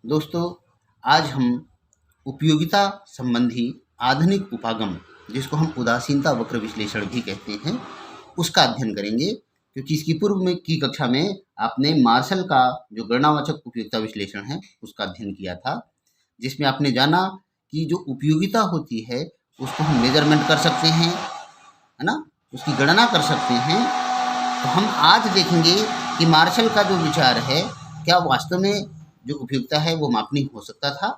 दोस्तों, आज हम उपयोगिता संबंधी आधुनिक उपागम, जिसको हम उदासीनता वक्र विश्लेषण भी कहते हैं, उसका अध्ययन करेंगे। क्योंकि इसकी पूर्व में की कक्षा में आपने मार्शल का जो गणनावाचक उपयोगिता विश्लेषण है उसका अध्ययन किया था, जिसमें आपने जाना कि जो उपयोगिता होती है उसको हम मेजरमेंट कर सकते हैं, है ना, उसकी गणना कर सकते हैं। तो हम आज देखेंगे कि मार्शल का जो विचार है, क्या वास्तव में जो उपयोगिता है वो मापनी हो सकता था।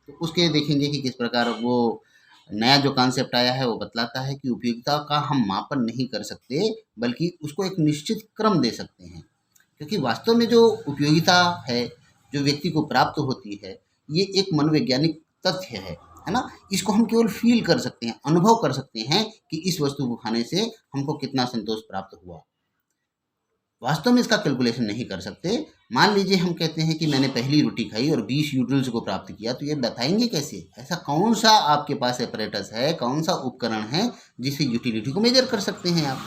तो उसके देखेंगे कि किस प्रकार वो नया जो कॉन्सेप्ट आया है वो बतलाता है कि उपयोगिता का हम मापन नहीं कर सकते, बल्कि उसको एक निश्चित क्रम दे सकते हैं। क्योंकि वास्तव में जो उपयोगिता है, जो व्यक्ति को प्राप्त होती है, ये एक मनोवैज्ञानिक तथ्य है ना। इसको हम केवल फील कर सकते हैं, अनुभव कर सकते हैं कि इस वस्तु को खाने से हमको कितना संतोष प्राप्त हुआ। वास्तव में इसका कैलकुलेशन नहीं कर सकते। मान लीजिए हम कहते हैं कि मैंने पहली रोटी खाई और 20 यूटिल्स को प्राप्त किया, तो ये बताएंगे कैसे? ऐसा कौन सा आपके पास एपरेटस है, कौन सा उपकरण है जिससे यूटिलिटी को मेजर कर सकते हैं आप?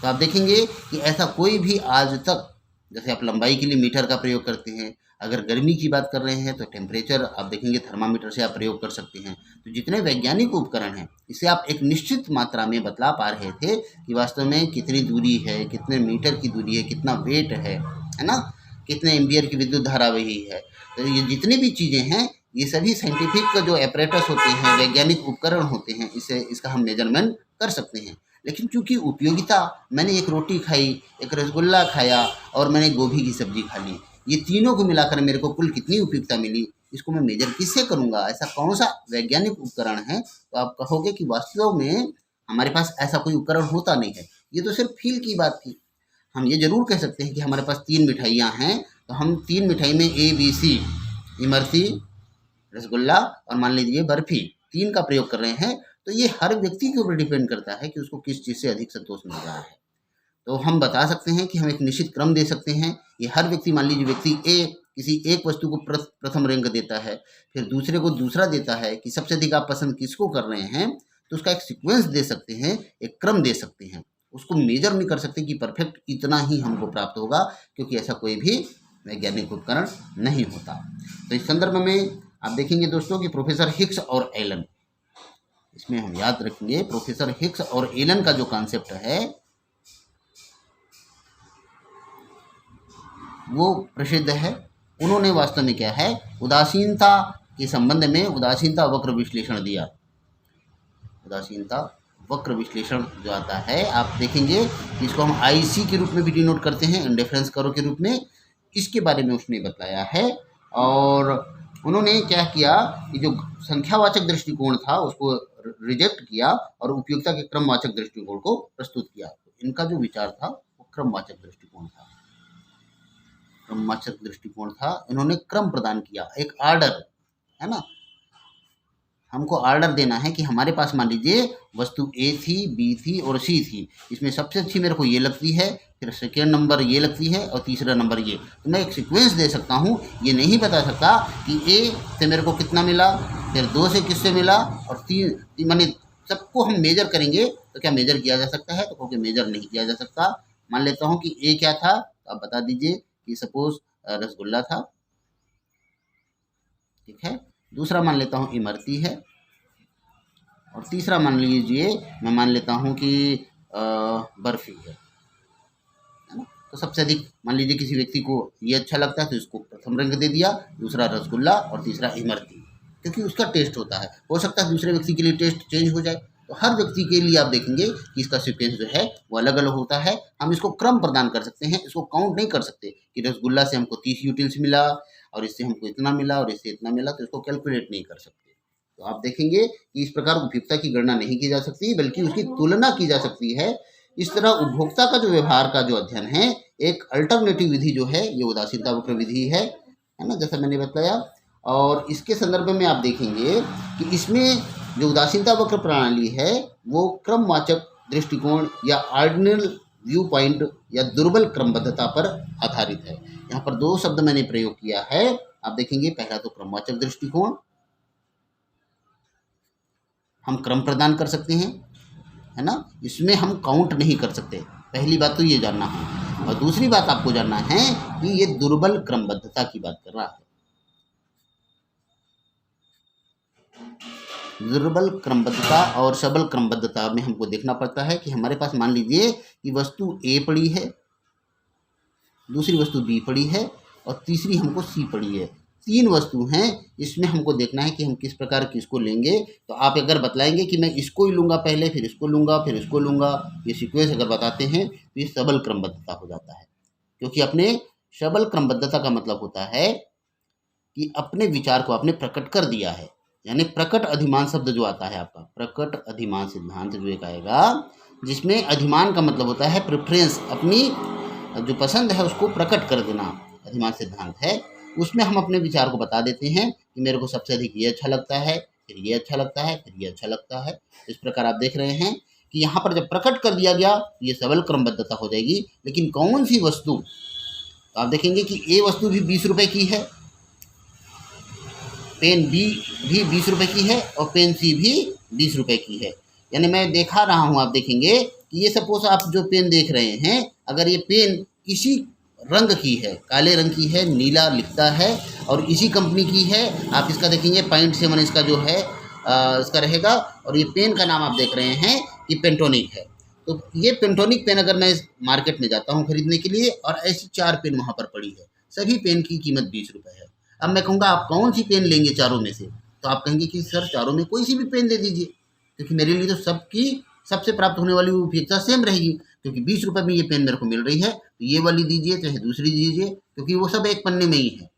तो आप देखेंगे कि ऐसा कोई भी आज तक, जैसे आप लंबाई के लिए मीटर का प्रयोग करते हैं, अगर गर्मी की बात कर रहे हैं तो टेम्परेचर आप देखेंगे थर्मामीटर से आप प्रयोग कर सकते हैं। तो जितने वैज्ञानिक उपकरण हैं, इससे आप एक निश्चित मात्रा में बतला पा रहे थे कि वास्तव में कितनी दूरी है, कितने मीटर की दूरी है, कितना वेट है ना, कितने एम्पियर की विद्युत धारा वही है। तो ये जितनी भी चीज़ें हैं, ये सभी साइंटिफिक जो एपरेटस होते हैं, वैज्ञानिक उपकरण होते हैं, इसका हम मेजरमेंट कर सकते हैं। लेकिन चूंकि उपयोगिता, मैंने एक रोटी खाई, एक रसगुल्ला खाया और मैंने गोभी की सब्जी खा ली, ये तीनों को मिलाकर मेरे को कुल कितनी उपयोगिता मिली, इसको मैं मेजर किससे करूँगा? ऐसा कौन सा वैज्ञानिक उपकरण है? तो आप कहोगे कि वास्तव में हमारे पास ऐसा कोई उपकरण होता नहीं है, ये तो सिर्फ फील की बात थी। हम ये जरूर कह सकते हैं कि हमारे पास 3 मिठाइयाँ हैं, तो हम 3 मिठाई में ABC, इमरती, रसगुल्ला और मान लीजिए बर्फी, 3 का प्रयोग कर रहे हैं। तो ये हर व्यक्ति के ऊपर डिपेंड करता है कि उसको किस चीज़ से अधिक संतोष मिल रहा है। तो हम बता सकते हैं कि हम एक निश्चित क्रम दे सकते हैं। ये हर व्यक्ति, मान लीजिए व्यक्ति ए किसी एक वस्तु को प्रथम रैंक देता है, फिर दूसरे को दूसरा देता है कि सबसे अधिक आप पसंद किसको कर रहे हैं, तो उसका एक सीक्वेंस दे सकते हैं, एक क्रम दे सकते हैं। उसको मेजर नहीं कर सकते कि परफेक्ट इतना ही हमको प्राप्त होगा, क्योंकि ऐसा कोई भी वैज्ञानिक उपकरण नहीं होता। तो इस संदर्भ में आप देखेंगे दोस्तों कि प्रोफेसर हिग्स और एलन, इसमें हम याद रखेंगे प्रोफेसर हिग्स और एलन का जो कॉन्सेप्ट है वो प्रसिद्ध है। उन्होंने वास्तव में क्या है, उदासीनता के संबंध में उदासीनता वक्र विश्लेषण दिया। उदासीनता वक्र विश्लेषण जो आता है, आप देखेंगे कि इसको हम IC के रूप में भी डिनोट करते हैं, इंडिफरेंस कर्व के रूप में। इसके बारे में उसने बताया है। और उन्होंने क्या किया कि जो संख्यावाचक दृष्टिकोण था उसको रिजेक्ट किया और उपयोगिता के क्रमवाचक दृष्टिकोण को प्रस्तुत किया। इनका जो विचार था वो क्रमवाचक दृष्टिकोण था। क्रमवाचक दृष्टिकोण था, इन्होंने क्रम प्रदान किया, एक ऑर्डर, है ना। हमको ऑर्डर देना है कि हमारे पास मान लीजिए वस्तु A थी, B थी और C थी। इसमें सबसे अच्छी मेरे को ये लगती है, फिर सेकेंड नंबर ये लगती है और तीसरा नंबर ये। तो मैं एक सीक्वेंस दे सकता हूँ, ये नहीं बता सकता कि A से मेरे को कितना मिला, फिर 2 से किससे मिला और 3, माने सबको हम मेजर करेंगे तो क्या मेजर किया जा सकता है? तो क्योंकि मेजर नहीं किया जा सकता। मान लेता हूँ कि A क्या था, तो आप बता दीजिए कि सपोज रसगुल्ला था, ठीक है। दूसरा मान लेता हूँ इमरती है, और तीसरा मान लीजिए मैं मान लेता हूँ कि बर्फी है ना। तो सबसे अधिक मान लीजिए किसी व्यक्ति को ये अच्छा लगता है तो इसको प्रथम रैंक दे दिया, दूसरा रसगुल्ला और तीसरा इमरती, क्योंकि उसका टेस्ट होता है। हो सकता है दूसरे व्यक्ति के लिए टेस्ट चेंज हो जाए। तो हर व्यक्ति के लिए आप देखेंगे कि इसका सीक्वेंस जो है वो अलग अलग होता है। हम इसको क्रम प्रदान कर सकते हैं, इसको काउंट नहीं कर सकते कि रसगुल्ला से हमको 30 यूटिल्स मिला और इससे हमको इतना मिला और इससे इतना मिला, तो इसको कैलकुलेट नहीं कर सकते। तो आप देखेंगे कि इस प्रकार उपयुक्तता की गणना नहीं की जा सकती, बल्कि उसकी तुलना की जा सकती है। इस तरह उपभोक्ता का जो व्यवहार का जो अध्ययन है, एक अल्टरनेटिव विधि जो है ये उदासीनता वक्र विधि है ना, जैसा मैंने बताया। और इसके संदर्भ में आप देखेंगे कि इसमें जो उदासीनता वक्र प्रणाली है वो क्रमवाचक दृष्टिकोण या ऑर्डिनल व्यू पॉइंट या दुर्बल क्रमबद्धता पर आधारित है। यहाँ पर 2 शब्द मैंने प्रयोग किया है। आप देखेंगे पहला तो क्रमवाचक दृष्टिकोण, हम क्रम प्रदान कर सकते हैं, है ना, इसमें हम काउंट नहीं कर सकते। पहली बात तो ये जानना है। और दूसरी बात आपको जानना है कि ये दुर्बल क्रमबद्धता की बात कर रहा है। दुर्बल क्रमबद्धता और सबल क्रमबद्धता में हमको देखना पड़ता है कि हमारे पास मान लीजिए कि वस्तु ए पड़ी है, दूसरी वस्तु बी पड़ी है और तीसरी हमको सी पड़ी है। 3 वस्तु हैं, इसमें हमको देखना है कि हम किस प्रकार किसको लेंगे। तो आप अगर बतलाएंगे कि मैं इसको ही लूँगा पहले, फिर इसको लूँगा, फिर इसको लूँगा, ये सीक्वेंस अगर बताते हैं तो ये सबल क्रमबद्धता हो जाता है। क्योंकि अपने सबल क्रमबद्धता का मतलब होता है कि अपने विचार को आपने प्रकट कर दिया है। यानी प्रकट अधिमान शब्द जो आता है आपका, प्रकट अधिमान सिद्धांत जो एक आएगा, जिसमें अधिमान का मतलब होता है प्रेफरेंस, अपनी जो पसंद है उसको प्रकट कर देना, अधिमान सिद्धांत है। उसमें हम अपने विचार को बता देते हैं कि मेरे को सबसे अधिक ये अच्छा लगता है, फिर ये अच्छा लगता है, फिर ये अच्छा लगता है। इस प्रकार आप देख रहे हैं कि यहाँ पर जब प्रकट कर दिया गया ये सबल क्रमबद्धता हो जाएगी। लेकिन कौन सी वस्तु, तो आप देखेंगे कि ए वस्तु भी 20 रुपये की है, पेन बी भी 20 रुपये की है और पेन सी भी 20 रुपये की है। यानी मैं दिखा रहा हूँ, आप देखेंगे कि ये सपोज आप जो पेन देख रहे हैं, अगर ये पेन इसी रंग की है, काले रंग की है, नीला लिखता है और इसी कंपनी की है, आप इसका देखेंगे 0.7 इसका जो है इसका रहेगा, और ये पेन का नाम आप देख रहे हैं कि पेंटोनिक है। तो ये पेंटोनिक पेन अगर मैं मार्केट में जाता हूँ खरीदने के लिए और ऐसी 4 पेन वहाँ पर पड़ी है, सभी पेन की कीमत 20 रुपये है। अब मैं कहूँगा आप कौन सी पेन लेंगे चारों में से, तो आप कहेंगे कि सर चारों में कोई सी भी पेन दे दीजिए, क्योंकि मेरे लिए तो सबकी सबसे प्राप्त होने वाली उपयोगिता सेम रहेगी। क्योंकि 20 रुपये में ये पेन मेरे को मिल रही है, तो ये वाली दीजिए चाहे दूसरी दीजिए, क्योंकि वो सब एक पन्ने में ही है।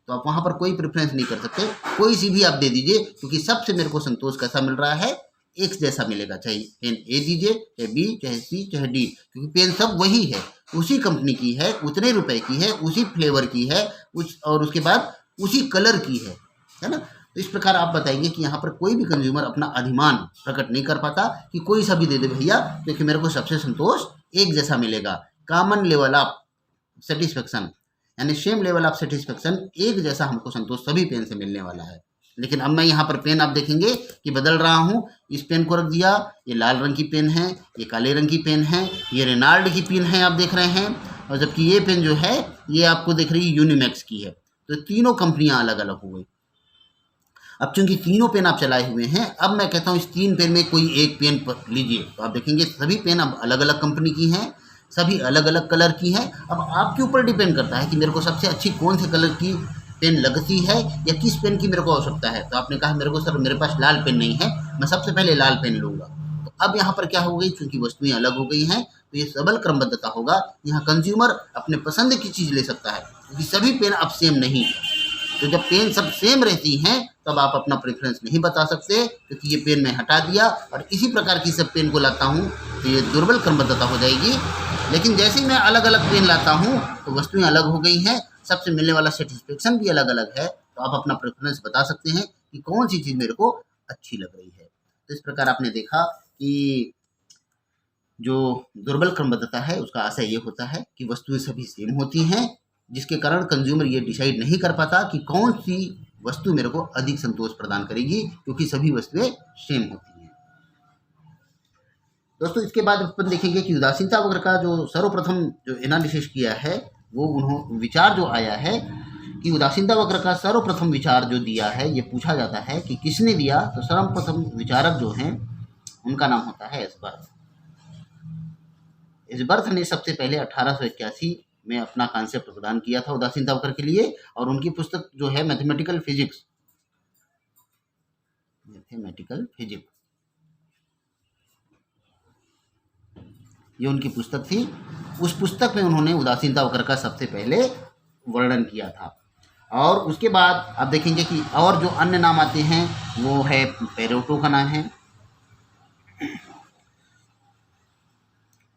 तो आप वहाँ पर कोई प्रेफरेंस नहीं कर सकते, कोई सी भी आप दे दीजिए, क्योंकि सबसे मेरे को संतोष कैसा मिल रहा है, एक जैसा मिलेगा। चाहे पेन ए दीजिए, चाहे बी, चाहे सी, चाहे डी, क्योंकि पेन सब वही है, उसी कंपनी की है, उतने रुपए की है, उसी फ्लेवर की है, और उसके बाद उसी कलर की है ना। तो इस प्रकार आप बताएंगे कि यहाँ पर कोई भी कंज्यूमर अपना अधिमान प्रकट नहीं कर पाता कि कोई सा भी दे दे भैया, क्योंकि मेरे को सबसे संतोष एक जैसा मिलेगा। कॉमन लेवल ऑफ सेटिस्फेक्शन, यानी सेम लेवल ऑफ सेटिस्फेक्शन, एक जैसा हमको संतोष सभी पेन से मिलने वाला है। लेकिन अब मैं यहाँ पर पेन आप देखेंगे कि बदल रहा हूँ। इस पेन को रख दिया, ये लाल रंग की पेन है, ये काले रंग की पेन है, ये रेनाल्ड की पेन है आप देख रहे हैं, और जबकि ये पेन जो है ये आपको दिख रही है यूनिमैक्स की है। तो तीनों कंपनियां अलग अलग हो गई। अब चूंकि तीनों पेन आप चलाए हुए हैं, अब मैं कहता हूँ इस 3 पेन में कोई एक पेन लीजिए, तो आप देखेंगे सभी पेन अब अलग अलग कंपनी की हैं, सभी अलग अलग कलर की हैं। अब आपके ऊपर डिपेंड करता है कि मेरे को सबसे अच्छी कौन से कलर की पेन लगती है या किस पेन की मेरे को आवश्यकता है। तो आपने कहा मेरे को सर मेरे पास लाल पेन नहीं है, मैं सबसे पहले लाल पेन लूँगा। तो अब यहाँ पर क्या हो गई, चूंकि वस्तुएं अलग हो गई हैं, तो ये सबल क्रमबद्धता होगा। यहाँ कंज्यूमर अपने पसंद की चीज़ ले सकता है, क्योंकि सभी पेन अब सेम नहीं है। तो जब पेन सब सेम रहती हैं तब आप अपना प्रेफरेंस नहीं बता सकते, क्योंकि ये पेन मैं हटा दिया और इसी प्रकार की सब पेन को लाता हूँ तो ये दुर्बल क्रमबद्धता हो जाएगी। लेकिन जैसे ही मैं अलग अलग पेन लाता हूँ तो वस्तुएं अलग हो गई हैं, सबसे मिलने वाला सेटिस्फेक्शन भी अलग अलग है, तो आप अपना प्रेफरेंस बता सकते हैं कि कौन सी चीज़ मेरे को अच्छी लग रही है। तो इस प्रकार आपने देखा कि जो दुर्बल क्रमबद्धता है उसका आशय ये होता है कि वस्तुएं सभी सेम होती हैं, जिसके कारण कंज्यूमर ये डिसाइड नहीं कर पाता कि कौन सी वस्तु मेरे को अधिक संतोष प्रदान करेगी, क्योंकि सभी वस्तुएं सेम होती हैं। दोस्तों इसके बाद अपन देखेंगे कि उदासीनता वक्र का जो सर्वप्रथम जो एनालिसिस किया है, वो विचार जो आया है कि उदासीनता वक्र का सर्वप्रथम विचार जो दिया है, ये पूछा जाता है कि किसने दिया, तो सर्वप्रथम विचारक जो हैं उनका नाम होता है एशबर्थ। एशबर्थ ने सबसे पहले 1881 में अपना कॉन्सेप्ट प्रदान किया था उदासीनता वक्र के लिए, और उनकी पुस्तक जो है मैथमेटिकल फिजिक्स, ये उनकी पुस्तक थी। उस पुस्तक में उन्होंने उदासीनता वक्र का सबसे पहले वर्णन किया था। और उसके बाद आप देखेंगे कि और जो अन्य नाम आते हैं वो है पेरेटो का नाम है।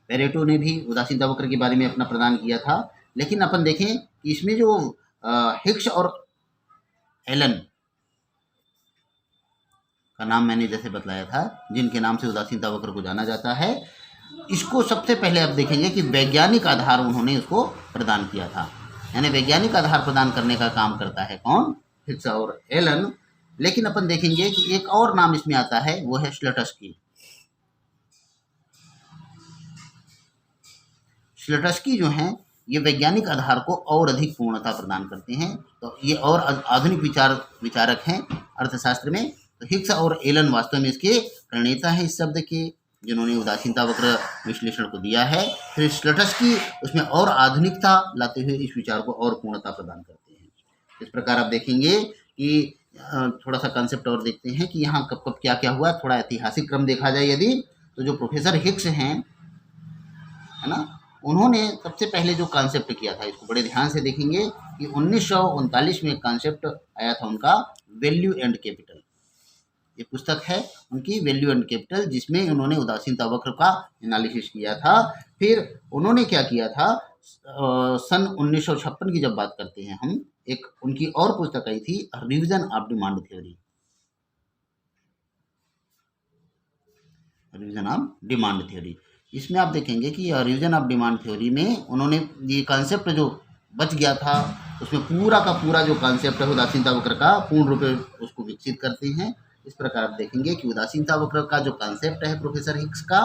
पेरेटो ने भी उदासीनता वक्र के बारे में अपना प्रदान किया था। लेकिन अपन देखें कि इसमें जो हिग्स और एलन का नाम मैंने जैसे बतलाया था, जिनके नाम से उदासीनता वक्र को जाना जाता है, इसको सबसे पहले आप देखेंगे कि वैज्ञानिक आधार उन्होंने उसको प्रदान किया था। यानी वैज्ञानिक आधार प्रदान करने का काम करता है कौन, हिग्स और एलन। लेकिन अपन देखेंगे कि एक और नाम इसमें आता है, वो है श्लटस्की। श्लटस्की जो हैं ये वैज्ञानिक आधार को और अधिक पूर्णता प्रदान करते हैं। तो ये और आधुनिक विचारक हैं अर्थशास्त्र में, तो हिक्स और एलन वास्तव में इसके प्रणेता हैं इस शब्द के, जिन्होंने उदासीनता वक्र विश्लेषण को दिया है। फिर स्लटस्की उसमें और आधुनिकता लाते हुए इस विचार को और पूर्णता प्रदान करते हैं। इस प्रकार आप देखेंगे कि थोड़ा सा कंसेप्ट और देखते हैं कि यहाँ कब कब क्या क्या हुआ। थोड़ा ऐतिहासिक क्रम देखा जाए यदि, तो जो प्रोफेसर हिक्स हैं, है ना, उन्होंने सबसे पहले जो कॉन्सेप्ट किया था, इसको बड़े ध्यान से देखेंगे कि 1939 में कॉन्सेप्ट आया था उनका, वैल्यू एंड कैपिटल। ये पुस्तक है उनकी, वैल्यू एंड कैपिटल, जिसमें उन्होंने उदासीनता वक्र का एनालिसिस किया था। फिर उन्होंने क्या किया था, सन 1956 की जब बात करते हैं हम, एक उनकी और पुस्तक आई थी, revision of demand theory, revision of demand theory. इसमें आप देखेंगे कि रिविजन ऑफ डिमांड थ्योरी में उन्होंने ये कॉन्सेप्ट जो बच गया था, उसमें पूरा का पूरा जो कॉन्सेप्ट है उदासीनता वक्र का, पूर्ण रूप से उसको विकसित करते हैं। इस प्रकार आप देखेंगे कि उदासीनता वक्र का जो कॉन्सेप्ट है प्रोफेसर हिक्स का,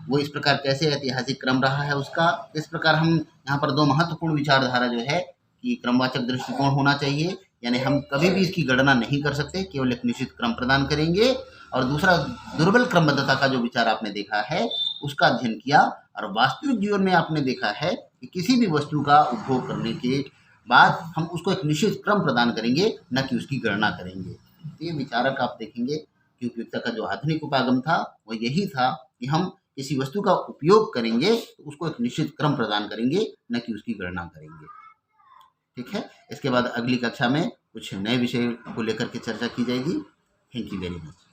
वो इस प्रकार कैसे ऐतिहासिक क्रम रहा है उसका। इस प्रकार हम यहाँ पर दो महत्वपूर्ण विचारधारा जो है कि क्रमवाचक दृष्टिकोण होना चाहिए, यानी हम कभी भी इसकी गणना नहीं कर सकते, केवल एक निश्चित क्रम प्रदान करेंगे। और दूसरा, दुर्बल क्रमबद्धता का जो विचार आपने देखा है उसका अध्ययन किया। और वास्तविक जीवन में आपने देखा है कि किसी भी वस्तु का उपभोग करने के बाद हम उसको एक निश्चित क्रम प्रदान करेंगे, न कि उसकी गणना करेंगे। ये विचारक आप देखेंगे कि उपयुक्तता का जो आधुनिक उपागम था वो यही था कि हम किसी वस्तु का उपयोग करेंगे तो उसको एक निश्चित क्रम प्रदान करेंगे, न कि उसकी गणना करेंगे। ठीक है, इसके बाद अगली कक्षा में कुछ नए विषय को लेकर के चर्चा की जाएगी। Thank you very much.